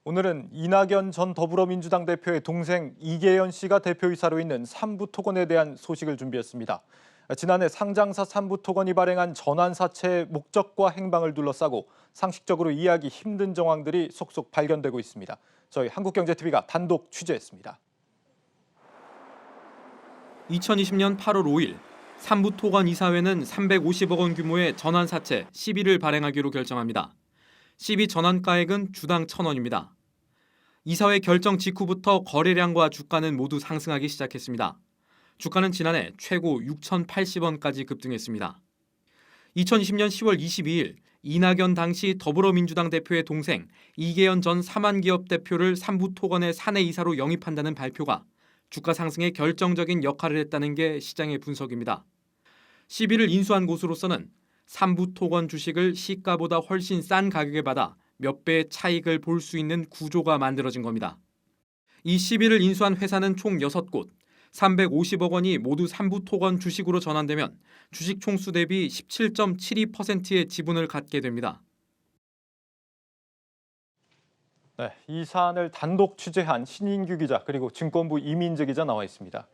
오늘은 이낙연 전 더불어민주당 대표의 동생 이계연 씨가 대표이사로 있는 삼부토건에 대한 소식을 준비했습니다. 지난해 상장사 삼부토건이 발행한 전환사채의 목적과 행방을 둘러싸고 상식적으로 이해하기 힘든 정황들이 속속 발견되고 있습니다. 저희 한국경제TV가 단독 취재했습니다. 2020년 8월 5일 삼부토건 이사회는 350억 원 규모의 전환사채 10일을 발행하기로 결정합니다. 12 전환가액은 주당 1,000원입니다. 이사회 결정 직후부터 거래량과 주가는 모두 상승하기 시작했습니다. 주가는 지난해 최고 6,080원까지 급등했습니다. 2020년 10월 22일 이낙연 당시 더불어민주당 대표의 동생 이계연 전 사만기업 대표를 삼부토건의 사내이사로 영입한다는 발표가 주가 상승에 결정적인 역할을 했다는 게 시장의 분석입니다. 10일을 인수한 곳으로서는 삼부토건 주식을 시가보다 훨씬 싼 가격에 받아 몇 배의 차익을 볼 수 있는 구조가 만들어진 겁니다. 이 10일을 인수한 회사는 총 6곳, 350억 원이 모두 삼부토건 주식으로 전환되면 주식 총수 대비 17.72%의 지분을 갖게 됩니다. 네, 이 사안을 단독 취재한 신인규 기자 그리고 증권부 이민재 기자 나와 있습니다.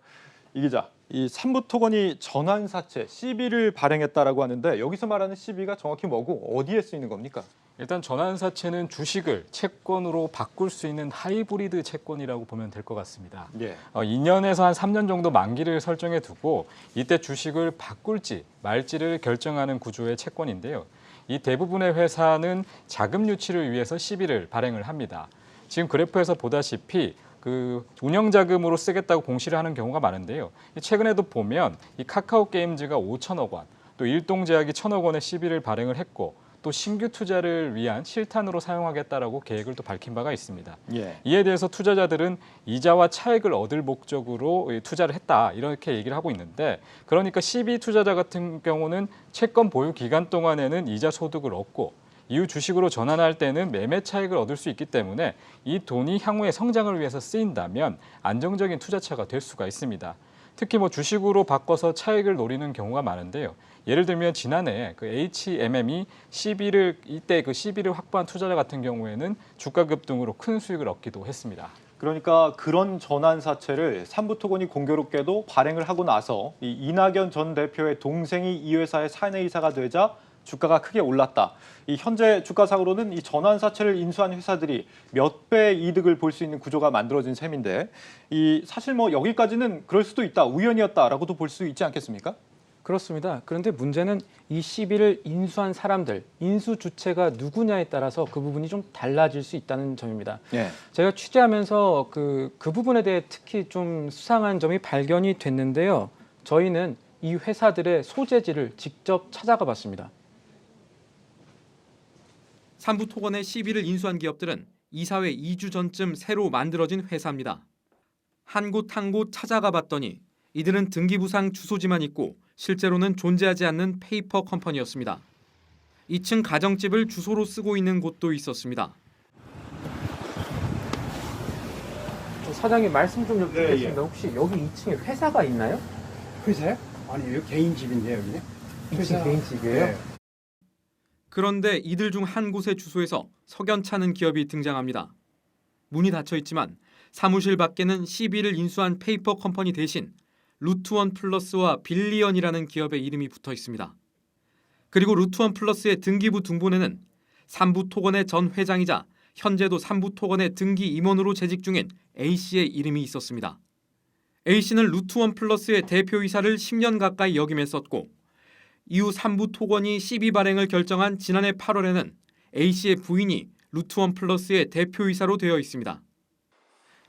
이 기자, 이 삼부토건이 전환사채 CB를 발행했다라고 하는데 여기서 말하는 CB가 정확히 뭐고 어디에 쓰이는 겁니까? 일단 전환사채는 주식을 채권으로 바꿀 수 있는 하이브리드 채권이라고 보면 될 것 같습니다. 2년에서 한 3년 정도 만기를 설정해 두고 이때 주식을 바꿀지 말지를 결정하는 구조의 채권인데요. 이 대부분의 회사는 자금 유치를 위해서 CB를 발행을 합니다. 지금 그래프에서 보다시피 그 운영자금으로 쓰겠다고 공시를 하는 경우가 많은데요. 최근에도 보면 이 카카오 게임즈가 5천억 원, 또 일동제약이 1,000억 원의 CB를 발행을 했고 또 신규 투자를 위한 실탄으로 사용하겠다라고 계획을 또 밝힌 바가 있습니다. 이에 대해서 투자자들은 이자와 차익을 얻을 목적으로 투자를 했다 이렇게 얘기를 하고 있는데 그러니까 CB 투자자 같은 경우는 채권 보유 기간 동안에는 이자 소득을 얻고 이후 주식으로 전환할 때는 매매 차익을 얻을 수 있기 때문에 이 돈이 향후의 성장을 위해서 쓰인다면 안정적인 투자처가 될 수가 있습니다. 특히 주식으로 바꿔서 차익을 노리는 경우가 많은데요. 예를 들면 지난해 그 HMM이 이때 그 CB를 확보한 투자자 같은 경우에는 주가 급등으로 큰 수익을 얻기도 했습니다. 그러니까 그런 전환사채를 삼부토건이 공교롭게도 발행을 하고 나서 이 이낙연 전 대표의 동생이 이 회사의 사내이사가 되자 주가가 크게 올랐다. 이 현재 주가상으로는 이 전환사채를 인수한 회사들이 몇 배의 이득을 볼 수 있는 구조가 만들어진 셈인데 이 사실 여기까지는 그럴 수도 있다, 우연이었다라고도 볼 수 있지 않겠습니까? 그렇습니다. 그런데 문제는 이 CB를 인수한 사람들, 인수 주체가 누구냐에 따라서 그 부분이 좀 달라질 수 있다는 점입니다. 제가 취재하면서 그 부분에 대해 특히 좀 수상한 점이 발견이 됐는데요. 저희는 이 회사들의 소재지를 직접 찾아가 봤습니다. 삼부토건의 CB를 인수한 기업들은 이사회 2주 전쯤 새로 만들어진 회사입니다. 한 곳 한 곳 찾아가 봤더니 이들은 등기부상 주소지만 있고 실제로는 존재하지 않는 페이퍼 컴퍼니였습니다. 2층 가정집을 주소로 쓰고 있는 곳도 있었습니다. 사장님 말씀 좀 여쭙겠습니다. 혹시 여기 2층에 회사가 있나요? 회사요? 아니 여기 개인 집인데요, 여기는. 2층 개인 집이에요? 네. 그런데 이들 중 한 곳의 주소에서 석연찮은 기업이 등장합니다. 문이 닫혀 있지만 사무실 밖에는 CB를 인수한 페이퍼 컴퍼니 대신 루트원 플러스와 빌리언이라는 기업의 이름이 붙어 있습니다. 그리고 루트원 플러스의 등기부 등본에는 삼부토건의 전 회장이자 현재도 삼부토건의 등기 임원으로 재직 중인 A씨의 이름이 있었습니다. A씨는 루트원 플러스의 대표이사를 10년 가까이 역임했었고 이후 삼부토건이 CB 발행을 결정한 지난해 8월에는 A씨의 부인이 루트원 플러스의 대표이사로 되어 있습니다.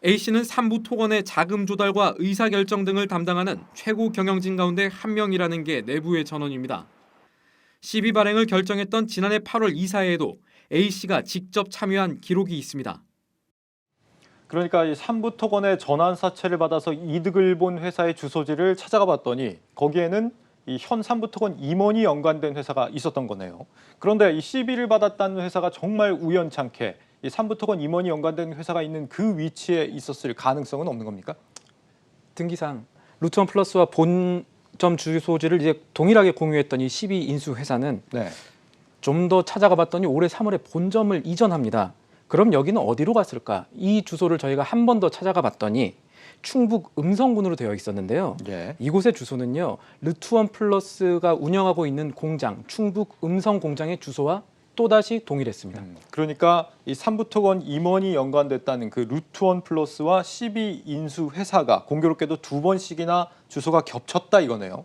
A씨는 삼부토건의 자금 조달과 의사결정 등을 담당하는 최고 경영진 가운데 한 명이라는 게 내부의 전언입니다. CB 발행을 결정했던 지난해 8월 이사회에도 A씨가 직접 참여한 기록이 있습니다. 그러니까 이 삼부토건의 전환사채를 받아서 이득을 본 회사의 주소지를 찾아가 봤더니 거기에는 이 현 삼부토건 임원이 연관된 회사가 있었던 거네요. 그런데 이 CB를 받았다는 회사가 정말 우연찮게 이 삼부토건 임원이 연관된 회사가 있는 그 위치에 있었을 가능성은 없는 겁니까? 등기상 루트원 플러스와 본점 주소지를 이제 동일하게 공유했던 이 CB 인수 회사는 좀 더 찾아가 봤더니 올해 3월에 본점을 이전합니다. 그럼 여기는 어디로 갔을까? 이 주소를 저희가 한 번 더 찾아가 봤더니 충북 음성군으로 되어 있었는데요. 예. 이곳의 주소는요. 르투원 플러스가 운영하고 있는 공장, 충북 음성 공장의 주소와 또다시 동일했습니다. 그러니까 이 삼부토건 임원이 연관됐다는 그 루트원 플러스와 12인수 회사가 공교롭게도 2번씩이나 주소가 겹쳤다 이거네요.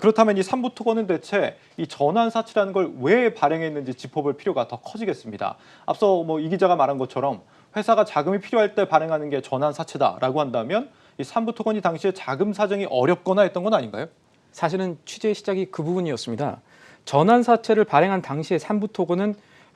그렇다면 이 삼부토건은 대체 이 전환사채라는 걸 왜 발행했는지 짚어볼 필요가 더 커지겠습니다. 앞서 이 기자가 말한 것처럼 회사가 자금이 필요할 때 발행하는 게 전환사채다라고 한다면 이 삼부토건이 당시에 자금 사정이 어렵거나 했던 건 아닌가요? 사실은 취재의 시작이 그 부분이었습니다. 전환사채를 발행한 당시에 삼부토건은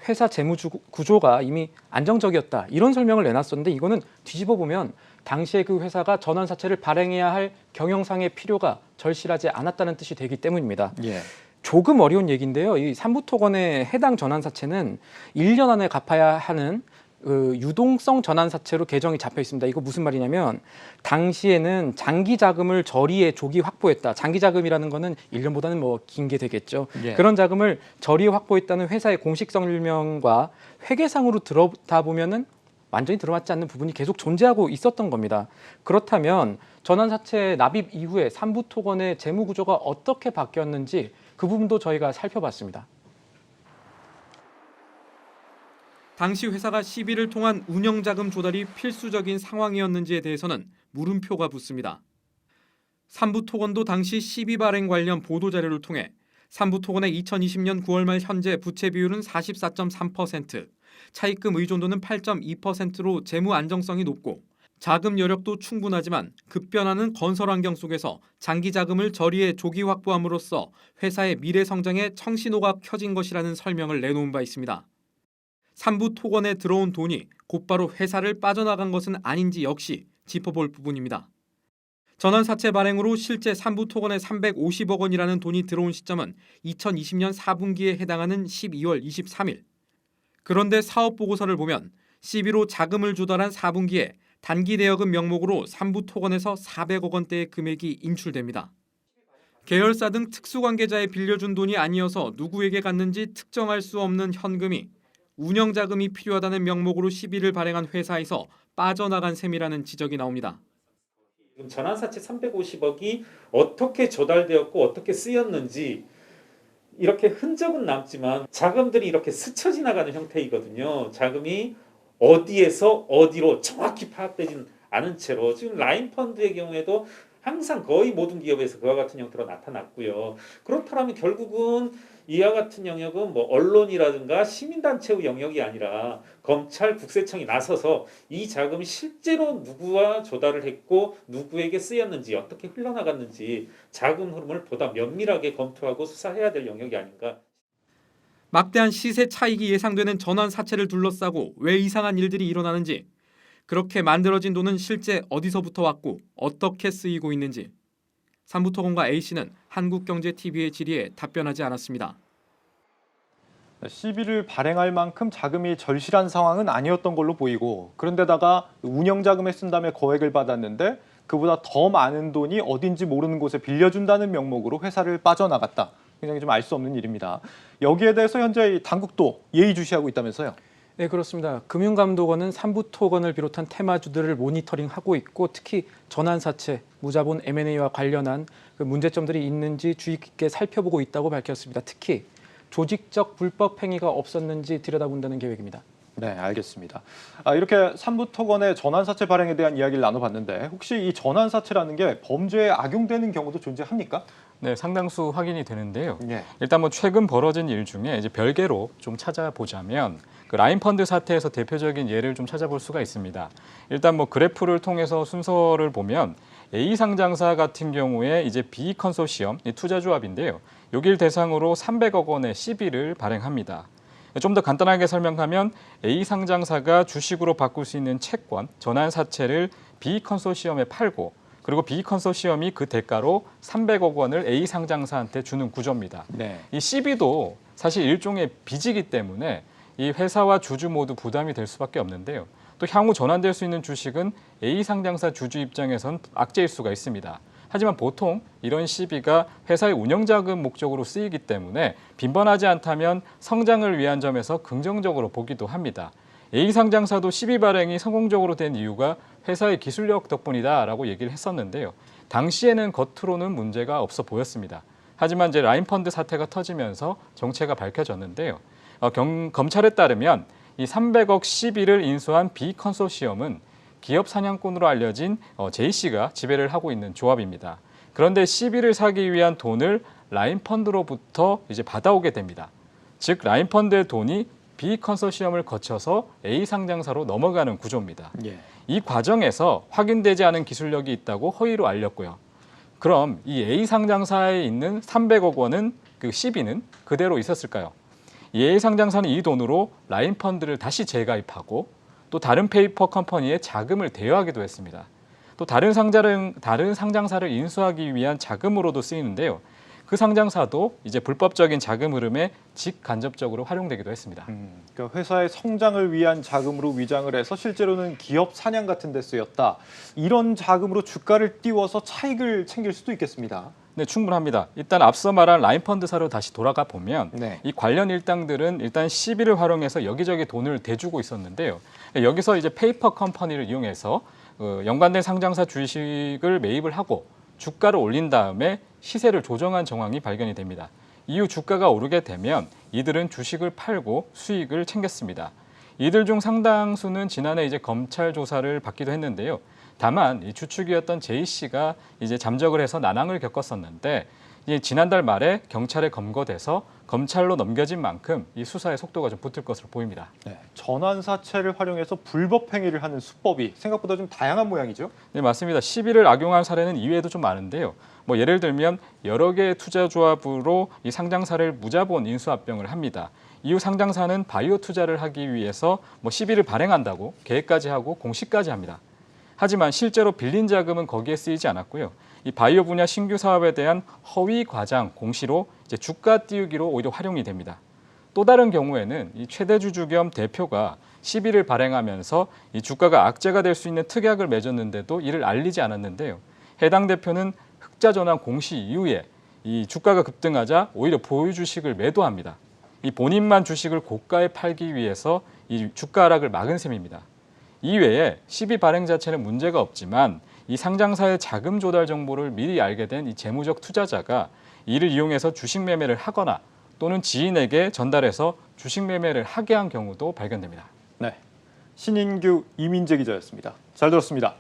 회사 재무 구조가 이미 안정적이었다 이런 설명을 내놨었는데 이거는 뒤집어 보면 당시에 그 회사가 전환사채를 발행해야 할 경영상의 필요가 절실하지 않았다는 뜻이 되기 때문입니다. 예. 조금 어려운 얘기인데요. 이 삼부토건의 해당 전환사채는 1년 안에 갚아야 하는 유동성 전환사채로 개정이 잡혀 있습니다. 이거 무슨 말이냐면 당시에는 장기 자금을 저리에 조기 확보했다. 장기 자금이라는 거는 1년보다는 긴 게 되겠죠. 예. 그런 자금을 저리에 확보했다는 회사의 공식 설명과 회계상으로 들어다 보면은 완전히 들어맞지 않는 부분이 계속 존재하고 있었던 겁니다. 그렇다면 전환사채 납입 이후에 삼부토건의 재무 구조가 어떻게 바뀌었는지 그 부분도 저희가 살펴봤습니다. 당시 회사가 시비를 통한 운영자금 조달이 필수적인 상황이었는지에 대해서는 물음표가 붙습니다. 삼부토건도 당시 시비 발행 관련 보도자료를 통해 삼부토건의 2020년 9월 말 현재 부채 비율은 44.3%, 차입금 의존도는 8.2%로 재무 안정성이 높고 자금 여력도 충분하지만 급변하는 건설 환경 속에서 장기 자금을 저리에 조기 확보함으로써 회사의 미래 성장에 청신호가 켜진 것이라는 설명을 내놓은 바 있습니다. 삼부토건에 들어온 돈이 곧바로 회사를 빠져나간 것은 아닌지 역시 짚어볼 부분입니다. 전환사채 발행으로 실제 삼부토건에 350억 원이라는 돈이 들어온 시점은 2020년 4분기에 해당하는 12월 23일. 그런데 사업보고서를 보면 시비로 자금을 조달한 4분기에 단기대여금 명목으로 삼부토건에서 400억 원대의 금액이 인출됩니다. 계열사 등 특수관계자에 빌려준 돈이 아니어서 누구에게 갔는지 특정할 수 없는 현금이 운영자금이 필요하다는 명목으로 시비를 발행한 회사에서 빠져나간 셈이라는 지적이 나옵니다. 전환사채 350억이 어떻게 조달되었고 어떻게 쓰였는지 이렇게 흔적은 남지만 자금들이 이렇게 스쳐 지나가는 형태이거든요. 자금이 어디에서 어디로 정확히 파악되진 않은 채로 지금 라인펀드의 경우에도 항상 거의 모든 기업에서 그와 같은 형태로 나타났고요. 그렇다면 결국은 이와 같은 영역은 언론이라든가 시민단체의 영역이 아니라 검찰, 국세청이 나서서 이 자금이 실제로 누구와 조달을 했고 누구에게 쓰였는지 어떻게 흘러나갔는지 자금 흐름을 보다 면밀하게 검토하고 수사해야 될 영역이 아닌가. 막대한 시세 차익이 예상되는 전환사채를 둘러싸고 왜 이상한 일들이 일어나는지, 그렇게 만들어진 돈은 실제 어디서부터 왔고 어떻게 쓰이고 있는지 삼부토건과 A씨는 한국경제TV의 질의에 답변하지 않았습니다. 시비를 발행할 만큼 자금이 절실한 상황은 아니었던 걸로 보이고 그런데다가 운영자금에 쓴 다음에 거액을 받았는데 그보다 더 많은 돈이 어딘지 모르는 곳에 빌려준다는 명목으로 회사를 빠져나갔다. 굉장히 좀 알 수 없는 일입니다. 여기에 대해서 현재 당국도 예의주시하고 있다면서요? 네, 그렇습니다. 금융감독원은 삼부토건을 비롯한 테마주들을 모니터링하고 있고 특히 전환사채, 무자본 M&A와 관련한 그 문제점들이 있는지 주의 깊게 살펴보고 있다고 밝혔습니다. 특히 조직적 불법 행위가 없었는지 들여다본다는 계획입니다. 네, 알겠습니다. 이렇게 삼부토건의 전환사채 발행에 대한 이야기를 나눠봤는데 혹시 이 전환사채라는 게 범죄에 악용되는 경우도 존재합니까? 네, 상당수 확인이 되는데요. 예. 일단 최근 벌어진 일 중에 이제 별개로 좀 찾아보자면 그 라인펀드 사태에서 대표적인 예를 좀 찾아볼 수가 있습니다. 일단 그래프를 통해서 순서를 보면 A 상장사 같은 경우에 이제 B 컨소시엄 투자조합인데요. 여기를 대상으로 300억 원의 시비를 발행합니다. 좀 더 간단하게 설명하면 A 상장사가 주식으로 바꿀 수 있는 채권, 전환사채를 B 컨소시엄에 팔고 그리고 B 컨소시엄이 그 대가로 300억 원을 A 상장사한테 주는 구조입니다. 네. 이 CB도 사실 일종의 빚이기 때문에 이 회사와 주주 모두 부담이 될 수밖에 없는데요. 또 향후 전환될 수 있는 주식은 A 상장사 주주 입장에선 악재일 수가 있습니다. 하지만 보통 이런 시비가 회사의 운영자금 목적으로 쓰이기 때문에 빈번하지 않다면 성장을 위한 점에서 긍정적으로 보기도 합니다. A 상장사도 시비 발행이 성공적으로 된 이유가 회사의 기술력 덕분이다라고 얘기를 했었는데요. 당시에는 겉으로는 문제가 없어 보였습니다. 하지만 이제 라인펀드 사태가 터지면서 정체가 밝혀졌는데요. 검찰에 따르면 이 300억 시비를 인수한 B 컨소시엄은 기업 사냥꾼으로 알려진 J씨가 지배를 하고 있는 조합입니다. 그런데 시비를 사기 위한 돈을 라인펀드로부터 이제 받아오게 됩니다. 즉 라인펀드의 돈이 B 컨소시엄을 거쳐서 A 상장사로 넘어가는 구조입니다. 예. 이 과정에서 확인되지 않은 기술력이 있다고 허위로 알렸고요. 그럼 이 A 상장사에 있는 300억 원은 그 시비는 그대로 있었을까요? 이 A 상장사는 이 돈으로 라인펀드를 다시 재가입하고 또 다른 페이퍼 컴퍼니에 자금을 대여하기도 했습니다. 또 다른 상장사를 인수하기 위한 자금으로도 쓰이는데요. 그 상장사도 이제 불법적인 자금 흐름에 직간접적으로 활용되기도 했습니다. 그러니까 회사의 성장을 위한 자금으로 위장을 해서 실제로는 기업 사냥 같은 데 쓰였다. 이런 자금으로 주가를 띄워서 차익을 챙길 수도 있겠습니다. 네, 충분합니다. 일단 앞서 말한 라인펀드사로 다시 돌아가 보면 네. 이 관련 일당들은 일단 시비를 활용해서 여기저기 돈을 대주고 있었는데요. 여기서 이제 페이퍼 컴퍼니를 이용해서 연관된 상장사 주식을 매입을 하고 주가를 올린 다음에 시세를 조정한 정황이 발견이 됩니다. 이후 주가가 오르게 되면 이들은 주식을 팔고 수익을 챙겼습니다. 이들 중 상당수는 지난해 이제 검찰 조사를 받기도 했는데요. 다만 이 주축이었던 J씨가 이제 잠적을 해서 난항을 겪었었는데 지난달 말에 경찰에 검거돼서 검찰로 넘겨진 만큼 이 수사의 속도가 좀 붙을 것으로 보입니다. 네, 전환사채를 활용해서 불법 행위를 하는 수법이 생각보다 좀 다양한 모양이죠? 네, 맞습니다. 시비를 악용한 사례는 이외에도 좀 많은데요. 예를 들면 여러 개의 투자 조합으로 이 상장사를 무자본 인수합병을 합니다. 이후 상장사는 바이오 투자를 하기 위해서 시비를 발행한다고 계획까지 하고 공시까지 합니다. 하지만 실제로 빌린 자금은 거기에 쓰이지 않았고요. 이 바이오 분야 신규 사업에 대한 허위 과장 공시로 이제 주가 띄우기로 오히려 활용이 됩니다. 또 다른 경우에는 이 최대 주주 겸 대표가 시비를 발행하면서 이 주가가 악재가 될 수 있는 특약을 맺었는데도 이를 알리지 않았는데요. 해당 대표는 흑자 전환 공시 이후에 이 주가가 급등하자 오히려 보유 주식을 매도합니다. 이 본인만 주식을 고가에 팔기 위해서 이 주가 하락을 막은 셈입니다. 이외에 시비 발행 자체는 문제가 없지만 이 상장사의 자금 조달 정보를 미리 알게 된 이 재무적 투자자가 이를 이용해서 주식 매매를 하거나 또는 지인에게 전달해서 주식 매매를 하게 한 경우도 발견됩니다. 네, 신인규 이민재 기자였습니다. 잘 들었습니다.